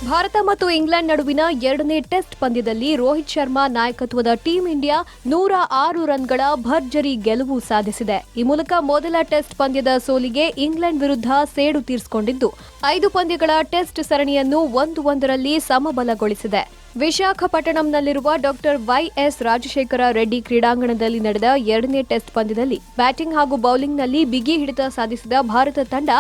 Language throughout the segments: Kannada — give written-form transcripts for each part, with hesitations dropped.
ಭಾರತ ಮತ್ತು ಇಂಗ್ಲೆಂಡ್ ನಡುವಿನ ಎರಡನೇ ಟೆಸ್ಟ್ ಪಂದ್ಯದಲ್ಲಿ ರೋಹಿತ್ ಶರ್ಮಾ ನಾಯಕತ್ವದ ಟೀಂ ಇಂಡಿಯಾ 106 ರನ್ಗಳ ಭರ್ಜರಿ ಗೆಲುವು ಸಾಧಿಸಿದೆ. ಈ ಮೂಲಕ ಮೊದಲ ಟೆಸ್ಟ್ ಪಂದ್ಯದ ಸೋಲಿಗೆ ಇಂಗ್ಲೆಂಡ್ ವಿರುದ್ಧ ಸೇಡು ತೀರಿಸಿಕೊಂಡಿದ್ದು 5 ಪಂದ್ಯಗಳ ಟೆಸ್ಟ್ ಸರಣಿಯನ್ನು 1-1ರಲ್ಲಿ ಸಮಬಲಗೊಳಿಸಿದೆ. ವಿಶಾಖಪಟ್ಟಣಂನಲ್ಲಿರುವ ಡಾಕ್ಟರ್ ವೈಎಸ್ ರಾಜಶೇಖರ ರೆಡ್ಡಿ ಕ್ರೀಡಾಂಗಣದಲ್ಲಿ ನಡೆದ ಎರಡನೇ ಟೆಸ್ಟ್ ಪಂದ್ಯದಲ್ಲಿ ಬ್ಯಾಟಿಂಗ್ ಹಾಗೂ ಬೌಲಿಂಗ್ನಲ್ಲಿ ಬಿಗಿ ಹಿಡಿತ ಸಾಧಿಸಿದ ಭಾರತ ತಂಡ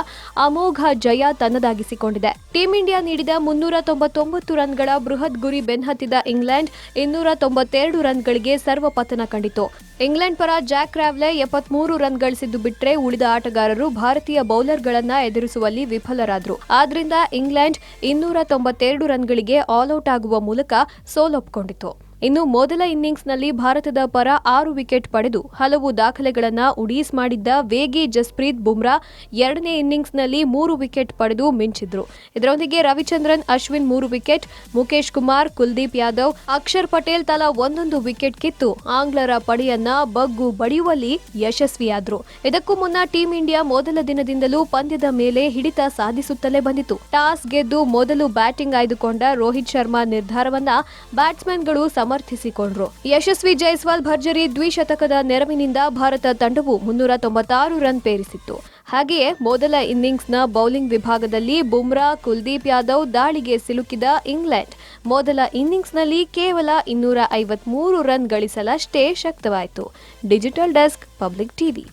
ಅಮೋಘ ಜಯ ತನ್ನದಾಗಿಸಿಕೊಂಡಿದೆ. ಟೀಂ ಇಂಡಿಯಾ ನೀಡಿದ 399 ರನ್ಗಳ ಬೃಹತ್ ಗುರಿ ಬೆನ್ನಹತ್ತಿದ ಇಂಗ್ಲೆಂಡ್ 292 ರನ್ಗಳಿಗೆ ಸರ್ವಪತನ ಕಂಡಿತು. ಇಂಗ್ಲೆಂಡ್ ಪರ ಜಾಕ್ ರಾವ್ಲೆ 73 ರನ್ ಗಳಿಸಿದ್ದು ಬಿಟ್ಟರೆ ಉಳಿದ ಆಟಗಾರರು ಭಾರತೀಯ ಬೌಲರ್ಗಳನ್ನ ಎದುರಿಸುವಲ್ಲಿ ವಿಫಲರಾದರು. ಆದ್ರಿಂದ ಇಂಗ್ಲೆಂಡ್ 292 ರನ್ಗಳಿಗೆ ಆಲ್ಔಟ್ ಆಗುವ ಮೂಲಕ ಸೋಲೊಪ್ಪಿಕೊಂಡಿತು. ಇನ್ನು ಮೊದಲ ಇನ್ನಿಂಗ್ಸ್ನಲ್ಲಿ ಭಾರತದ ಪರ 6 ವಿಕೆಟ್ ಪಡೆದು ಹಲವು ದಾಖಲೆಗಳನ್ನು ಉಡೀಸ್ ಮಾಡಿದ್ದ ವೇಗಿ ಜಸ್ಪ್ರೀತ್ ಬುಮ್ರಾ ಎರಡನೇ ಇನ್ನಿಂಗ್ಸ್ನಲ್ಲಿ 3 ವಿಕೆಟ್ ಪಡೆದು ಮಿಂಚಿದ್ರು. ಇದರೊಂದಿಗೆ ರವಿಚಂದ್ರನ್ ಅಶ್ವಿನ್ 3 ವಿಕೆಟ್, ಮುಖೇಶ್ ಕುಮಾರ್, ಕುಲ್ದೀಪ್ ಯಾದವ್, ಅಕ್ಷರ್ ಪಟೇಲ್ ತಲಾ 1 ವಿಕೆಟ್ ಕಿತ್ತು ಆಂಗ್ಲರ ಪಡೆಯನ್ನ ಬಗ್ಗು ಬಡಿಯುವಲ್ಲಿ ಯಶಸ್ವಿಯಾದ್ರು. ಇದಕ್ಕೂ ಮುನ್ನ ಟೀಂ ಇಂಡಿಯಾ ಮೊದಲ ದಿನದಿಂದಲೂ ಪಂದ್ಯದ ಮೇಲೆ ಹಿಡಿತ ಸಾಧಿಸುತ್ತಲೇ ಬಂದಿತು. ಟಾಸ್ ಗೆದ್ದು ಮೊದಲು ಬ್ಯಾಟಿಂಗ್ ಆಯ್ದುಕೊಂಡ ರೋಹಿತ್ ಶರ್ಮಾ ನಿರ್ಧಾರವನ್ನ ಬ್ಯಾಟ್ಸ್ಮನ್ಗಳು ಸಮರ್ಥಿಸಿಕೊಂಡ್ರು. ಯಶಸ್ವಿ ಜೈಸ್ವಾಲ್ ಭರ್ಜರಿ ದ್ವಿಶತಕದ ನೆರವಿನಿಂದ ಭಾರತ ತಂಡವು 396 ರನ್ ಪೇರಿಸಿತ್ತು. ಹಾಗೆಯೇ ಮೊದಲ ಇನ್ನಿಂಗ್ಸ್ನ ಬೌಲಿಂಗ್ ವಿಭಾಗದಲ್ಲಿ ಬುಮ್ರಾ, ಕುಲ್ದೀಪ್ ಯಾದವ್ ದಾಳಿಗೆ ಸಿಲುಕಿದ ಇಂಗ್ಲೆಂಡ್ ಮೊದಲ ಇನ್ನಿಂಗ್ಸ್ನಲ್ಲಿ ಕೇವಲ 253 ರನ್ ಗಳಿಸಲಷ್ಟೇ ಶಕ್ತವಾಯಿತು. Digital desk, public TV.